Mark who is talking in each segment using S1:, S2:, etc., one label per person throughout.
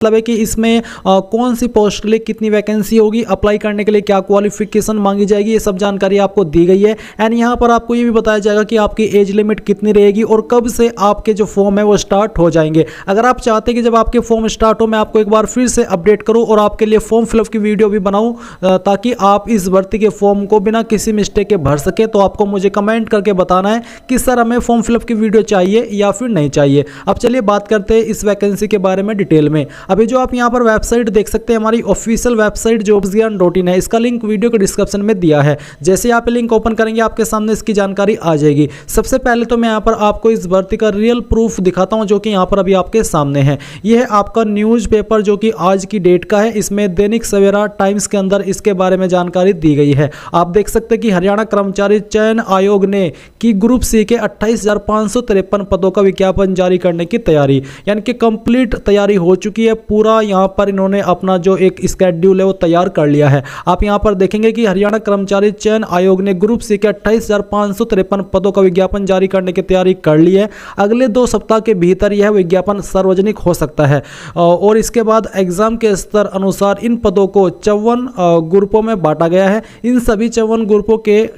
S1: मतलब है कि इसमें कौन सी पोस्ट के लिए कितनी वैकेंसी होगी, अप्लाई करने के लिए क्या क्वालिफिकेशन मांगी जाएगी, ये सब जानकारी आपको दी गई है। एंड यहाँ पर आपको ये भी बताया जाएगा कि आपकी एज लिमिट कितनी रहेगी और कब से आपके जो फॉर्म है वो स्टार्ट हो जाएंगे। अगर आप चाहते हैं कि जब आपके फॉर्म स्टार्ट हो मैं आपको एक बार फिर से अपडेट करूँ और आपके लिए फॉर्म फिलअप की वीडियो भी बनाऊँ ताकि आप इस भर्ती के फॉर्म को बिना किसी मिस्टेक के भर सके, तो आपको मुझे कमेंट करके बताना है कि सर हमें फॉर्म फिलअप की वीडियो चाहिए या फिर नहीं चाहिए। अब चलिए बात करते हैं इस वैकेंसी के बारे में डिटेल में। अभी जो आप यहाँ पर वेबसाइट देख सकते हैं, हमारी ऑफिशियल वेबसाइट jobsgyan.in है, इसका लिंक वीडियो के डिस्क्रिप्शन में दिया है। जैसे आप लिंक ओपन करेंगे आपके सामने इसकी जानकारी आ जाएगी। सबसे पहले तो मैं यहाँ पर आपको इस भर्ती का रियल प्रूफ दिखाता हूँ जो कि यहाँ पर अभी आपके सामने है। यह है आपका न्यूज़पेपर जो कि आज की डेट का है। इसमें दैनिक सवेरा टाइम्स के अंदर इसके बारे में जानकारी दी गई है। आप देख सकते हैं कि हरियाणा कर्मचारी चयन आयोग ने की ग्रुप सी के 28,553 पदों का विज्ञापन जारी करने की तैयारी, यानी कि कंप्लीट तैयारी हो चुकी है। पूरा यहाँ पर इन्होंने अपना जो एक स्केड्यूल है वो तैयार कर लिया है। आप यहाँ पर देखेंगे कि हरियाणा कर्मचारी चयन आयोग ने ग्रुप सी के 28,553 पदों का विज्ञापन जारी करने की तैयारी कर ली है। अगले 2 सप्ताह के भीतर यह विज्ञापन सार्वजनिक हो सकता है और इसके बाद एग्जाम के स्तर अनुसार इन पदों को 54 ग्रुपों में बांटा गया है। इन सभी 54 ग्रुपों के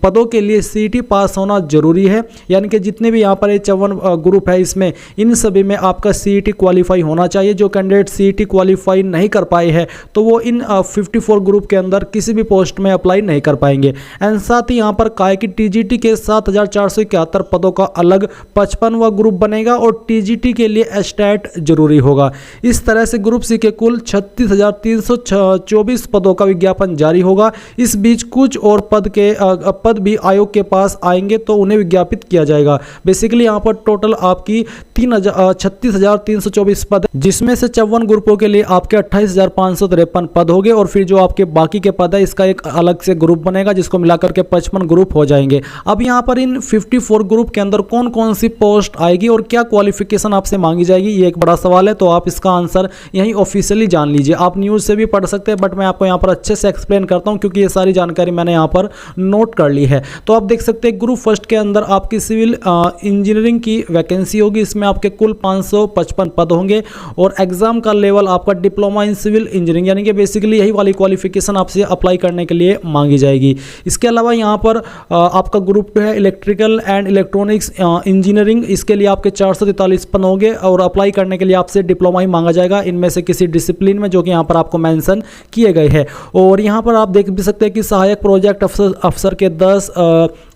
S1: पदों के लिए सीईटी पास होना जरूरी है, यानी कि जितने भी यहाँ पर 54 ग्रुप है इसमें इन सभी में आपका सीईटी क्वालिफाई होना चाहिए। जो कैंडिडेट सीईटी क्वालिफाई नहीं कर पाए हैं तो वो इन 54 ग्रुप के अंदर किसी भी पोस्ट में अप्लाई नहीं कर पाएंगे। एंड साथ ही यहाँ पर काय की टीजीटी के 7,471 पदों का अलग 55वां ग्रुप बनेगा और टीजीटी के लिए एस्टेट जरूरी होगा। इस तरह से ग्रुप सी के कुल 36,324 पदों का विज्ञापन जारी होगा। इस बीच कुछ और पद भी आयोग के पास आएंगे तो उन्हें विज्ञापित किया जाएगा। बेसिकली यहाँ पर टोटल आपकी 36,324 पद, जिसमें से 54 ग्रुपों के लिए आपके 28,553 पद होंगे और फिर जो आपके बाकी के पद है इसका एक अलग से ग्रुप बनेगा जिसको मिलाकर के 55 ग्रुप हो जाएंगे। अब यहाँ पर इन 54 ग्रुप के अंदर कौन कौन सी पोस्ट आएगी और क्या क्वालिफिकेशन आपसे मांगी जाएगी, ये एक बड़ा सवाल है। तो आप इसका आंसर यहीं ऑफिशियली जान लीजिए। आप न्यूज़ से भी पढ़ सकते हैं बट मैं आपको यहाँ पर अच्छे से एक्सप्लेन करता हूँ क्योंकि ये सारी जानकारी मैंने यहाँ पर नोट कर ली है। तो आप देख सकते हैं ग्रुप फर्स्ट के अंदर आपकी सिविल इंजीनियरिंग की वैकेंसी होगी। इसमें आपके कुल 555 पद होंगे और एग्जाम का लेवल आपका डिप्लोमा इन सिविल इंजीनियरिंग, यानी कि बेसिकली यही वाली क्वालिफिकेशन आपसे अप्लाई करने के लिए मांगी जाएगी। इसके अलावा यहाँ पर आपका ग्रुप है इलेक्ट्रिकल एंड इलेक्ट्रॉनिक्स इंजीनियरिंग, इसके लिए आपके 443 पद होंगे और अप्लाई करने के लिए आपसे डिप्लोमा ही मांगा जाएगा इनमें से किसी डिसिप्लिन में जो कि यहाँ पर आपको मेंशन किए गए हैं। और यहाँ पर आप देख भी सकते हैं कि सहायक प्रोजेक्ट अफसर के 10,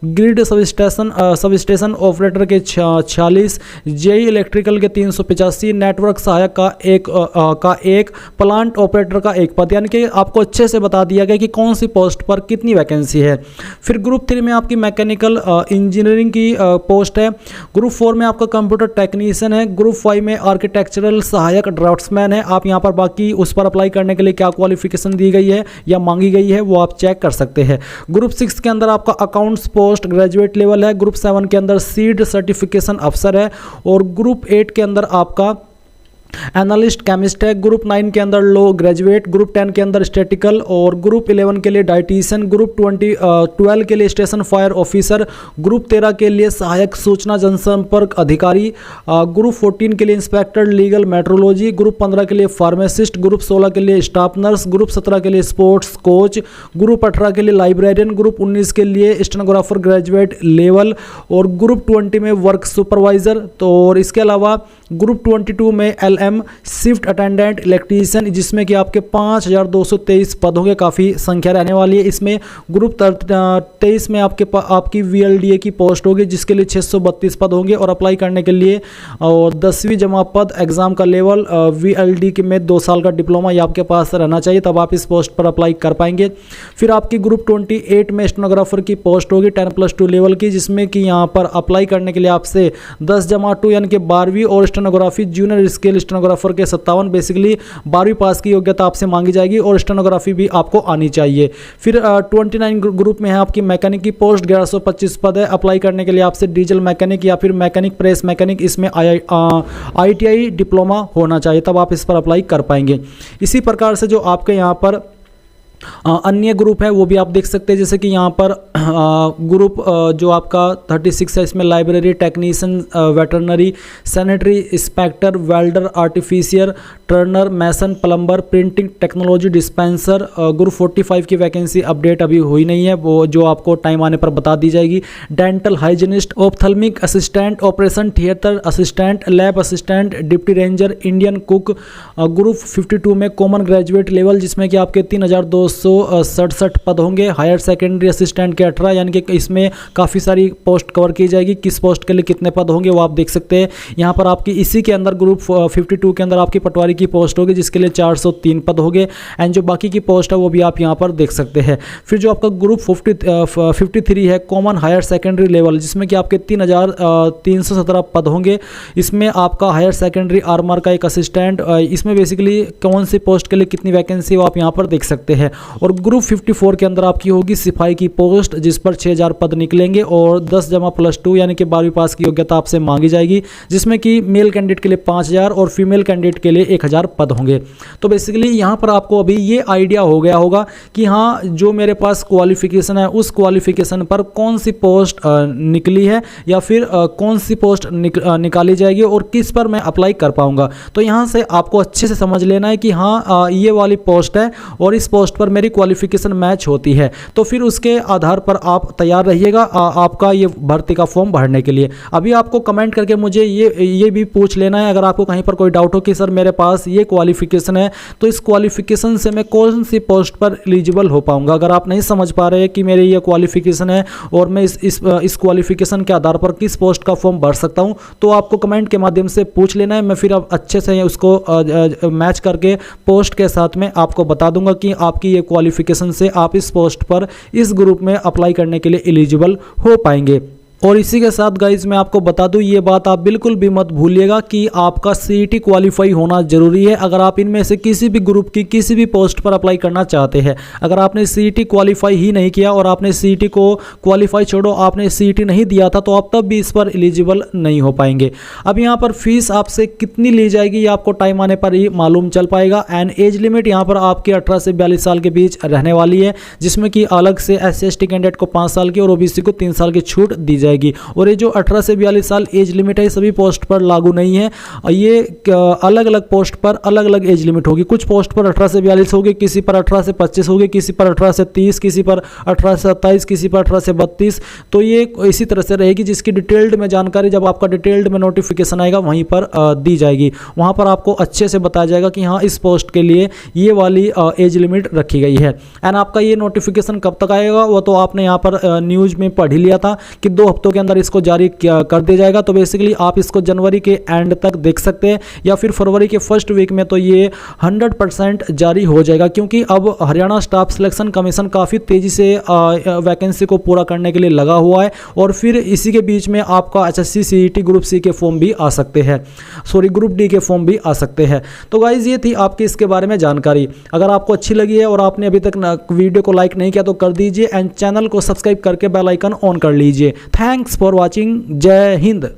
S1: ग्रिड सबस्टेशन ऑपरेटर के 46, जेई इलेक्ट्रिकल के 385, नेटवर्क सहायक का एक, प्लांट ऑपरेटर का 1 पद, यानी कि आपको अच्छे से बता दिया गया कि कौन सी पोस्ट पर कितनी वैकेंसी है। फिर ग्रुप 3 में आपकी मैकेनिकल इंजीनियरिंग की पोस्ट है। ग्रुप 4 में आपका कंप्यूटर टेक्नीशियन है। ग्रुप 5 में आर्किटेक्चरल सहायक ड्राफ्ट्समैन है। आप यहाँ पर बाकी उस पर अप्लाई करने के लिए क्या क्वालिफिकेशन दी गई है या मांगी गई है वो आप चेक कर सकते हैं। ग्रुप 6 के अंदर आपका अकाउंट्स पोस्ट ग्रेजुएट लेवल है। ग्रुप 7 के अंदर सीड सर्टिफिकेशन अफसर है और ग्रुप 8 के अंदर आपका एनालिस्ट केमिस्ट है। ग्रुप 9 के अंदर लो ग्रेजुएट, ग्रुप 10 के अंदर स्टैटिकल और ग्रुप 11 के लिए डाइटिशियन, ग्रुप 12 के लिए स्टेशन फायर ऑफिसर, ग्रुप 13 के लिए सहायक सूचना जनसंपर्क अधिकारी, ग्रुप 14 के लिए इंस्पेक्टर लीगल मेट्रोलॉजी, ग्रुप 15 के लिए फार्मासिस्ट, ग्रुप 16 के लिए स्टाफ नर्स, ग्रुप 17 के लिए स्पोर्ट्स कोच, ग्रुप 18 के लिए लाइब्रेरियन, ग्रुप 19 के लिए स्टेनोग्राफर ग्रेजुएट लेवल और ग्रुप 20 में वर्क सुपरवाइजर। तो और इसके अलावा ग्रुप 22 में LM शिफ्ट अटेंडेंट इलेक्ट्रीशियन, जिसमें कि आपके 5,223 पद होंगे, काफ़ी संख्या रहने वाली है इसमें। ग्रुप 23 में आपकी VLDA की पोस्ट होगी जिसके लिए 632 पद होंगे और अप्लाई करने के लिए और 10वीं जमा पद, एग्जाम का लेवल VLD के में 2 साल का डिप्लोमा ये आपके पास रहना चाहिए, तब आप इस पोस्ट पर अप्लाई कर पाएंगे। फिर आपकी ग्रुप 28 में स्टेनोग्राफर की पोस्ट होगी 10+2 लेवल की, जिसमें कि यहाँ पर अप्लाई करने के लिए आपसे 10+2 यानी कि 12वीं और स्टेनोग्राफी जूनियर स्केल स्टेनोग्राफर के 57, बेसिकली 12वीं पास की योग्यता आपसे मांगी जाएगी और स्टेनोग्राफी भी आपको आनी चाहिए। फिर 29 ग्रुप में है आपकी मैकेनिक की पोस्ट, 1125 पद है। अप्लाई करने के लिए आपसे डीजल मैकेनिक या फिर मैकेनिक प्रेस मैकेनिक, इसमें ITI डिप्लोमा होना चाहिए, तब आप इस पर अप्लाई कर पाएंगे। इसी प्रकार से जो आपके यहाँ पर अन्य ग्रुप है वो भी आप देख सकते हैं, जैसे कि यहाँ पर ग्रुप जो आपका 36 है, इसमें library technician, veterinary, sanitary inspector, welder, artificer, turner, mason, plumber, printing technology, dispenser. Group 45 की वैकेंसी अपडेट अभी हुई नहीं है, वो जो आपको टाइम आने पर बता दी जाएगी। Dental hygienist, ophthalmic assistant, operation theatre assistant, lab assistant, deputy ranger, Indian cook. Group 52 में कॉमन ग्रेजुएट लेवल, जिसमें कि आपके 3267 पद होंगे। हायर सेकेंडरी असिस्टेंट के 18, यानी कि इसमें काफ़ी सारी पोस्ट कवर की जाएगी। किस पोस्ट के लिए कितने पद होंगे वो आप देख सकते हैं यहाँ पर। आपकी इसी के अंदर ग्रुप 52 के अंदर आपकी पटवारी की पोस्ट होगी, जिसके लिए 403 पद होंगे। एंड जो बाकी की पोस्ट है वो भी आप यहाँ पर देख सकते हैं। फिर जो आपका ग्रुप 53 है, कॉमन हायर सेकेंडरी लेवल, जिसमें कि आपके 3317 पद होंगे। इसमें आपका हायर सेकेंडरी आर्मर का एक असिस्टेंट, इसमें बेसिकली कौन सी पोस्ट के लिए कितनी वैकेंसी वो आप यहाँ पर देख सकते हैं। और ग्रुप 54 के अंदर आपकी होगी सिपाही की पोस्ट, जिस पर 6000 पद निकलेंगे और 10++2 यानी कि 12वीं पास की योग्यता आपसे मांगी जाएगी, जिसमें कि मेल कैंडिडेट के लिए 5000 और फीमेल कैंडिडेट के लिए 1000 पद होंगे। तो बेसिकली यहाँ पर आपको अभी ये आइडिया हो गया होगा कि हाँ, जो मेरे पास क्वालिफिकेशन है उस क्वालिफिकेशन पर कौन सी पोस्ट निकली है या फिर कौन सी पोस्ट निकाली जाएगी और किस पर मैं अप्लाई कर पाऊंगा। तो यहाँ से आपको अच्छे से समझ लेना है कि हाँ, ये वाली पोस्ट है और इस पोस्ट पर मेरी क्वालिफिकेशन मैच होती है। तो फिर उसके आधार पर आप तैयार रहिएगा आपका ये भर्ती का फॉर्म भरने के लिए। अभी आपको कमेंट करके मुझे ये भी पूछ लेना है, अगर आपको कहीं पर कोई डाउट हो कि सर मेरे पास ये क्वालिफिकेशन है तो इस क्वालिफिकेशन से मैं कौन सी पोस्ट पर एलिजिबल हो पाऊंगा। अगर आप नहीं समझ पा रहे कि मेरी ये क्वालिफिकेशन है और मैं इस क्वालिफिकेशन के आधार पर किस पोस्ट का फॉर्म भर सकता हूँ, तो आपको कमेंट के माध्यम से पूछ लेना है। मैं फिर अब अच्छे से उसको मैच करके पोस्ट के साथ में आपको बता दूंगा कि आपकी ये क्वालिफिकेशन से आप इस पोस्ट पर इस ग्रुप में अप्लाई करने के लिए एलिजिबल हो पाएंगे। और इसी के साथ गाइज मैं आपको बता दूं, ये बात आप बिल्कुल भी मत भूलिएगा कि आपका सीईटी क्वालिफाई होना जरूरी है अगर आप इनमें से किसी भी ग्रुप की किसी भी पोस्ट पर अप्लाई करना चाहते हैं। अगर आपने सीईटी क्वालिफाई ही नहीं किया और आपने सीईटी को क्वालिफाई छोड़ो, आपने सीईटी नहीं दिया था, तो आप तब भी इस पर एलिजिबल नहीं हो पाएंगे। अब यहाँ पर फीस आपसे कितनी ली जाएगी ये आपको टाइम आने पर ही मालूम चल पाएगा। एंड एज लिमिट यहाँ पर आपके 18 से 42 साल के बीच रहने वाली है, जिसमें कि अलग से SC/ST कैंडिडेट को 5 साल की और OBC को 3 साल की छूट दी जाएगी। और ये जो 18 से 42 साल एज लिमिट है सभी पोस्ट पर लागू नहीं है, ये अलग अलग पोस्ट पर अलग अलग एज लिमिट होगी। कुछ पोस्ट पर 18 से 42 होगी, किसी पर 18 से 25 होगी, किसी पर 18 से 30, किसी पर 18 से 27, किसी पर 18 से 32। तो ये इसी तरह से रहेगी, जिसकी डिटेल्ड में जानकारी जब आपका डिटेल्ड में नोटिफिकेशन आएगा वहीं पर दी जाएगी। वहाँ पर आपको अच्छे से बताया जाएगा कि हाँ, इस पोस्ट के लिए ये वाली एज लिमिट रखी गई है। एंड आपका ये नोटिफिकेशन कब तक आएगा वो तो आपने यहाँ पर न्यूज़ में पढ़ ही लिया था कि 2 हफ्तों के अंदर इसको जारी कर दिया जाएगा। तो बेसिकली आप इसको जनवरी के एंड तक देख सकते हैं या फिर फरवरी के फर्स्ट वीक में तो ये 100% जारी हो जाएगा, क्योंकि अब हरियाणा स्टाफ सिलेक्शन कमीशन काफ़ी तेज़ी से वैकेंसी को पूरा करने के लिए लगा हुआ है। और फिर इसी के बीच में आपका HSC CET ग्रुप C के फॉर्म भी आ सकते हैं, ग्रुप D के फॉर्म भी आ सकते हैं। तो गाइज ये थी आपकी इसके बारे में जानकारी। अगर आपको अच्छी लगी है और आपने अभी तक वीडियो को लाइक नहीं किया तो कर दीजिए एंड चैनल को सब्सक्राइब करके बेल आइकन ऑन कर लीजिए। Thanks for watching. जय हिंद।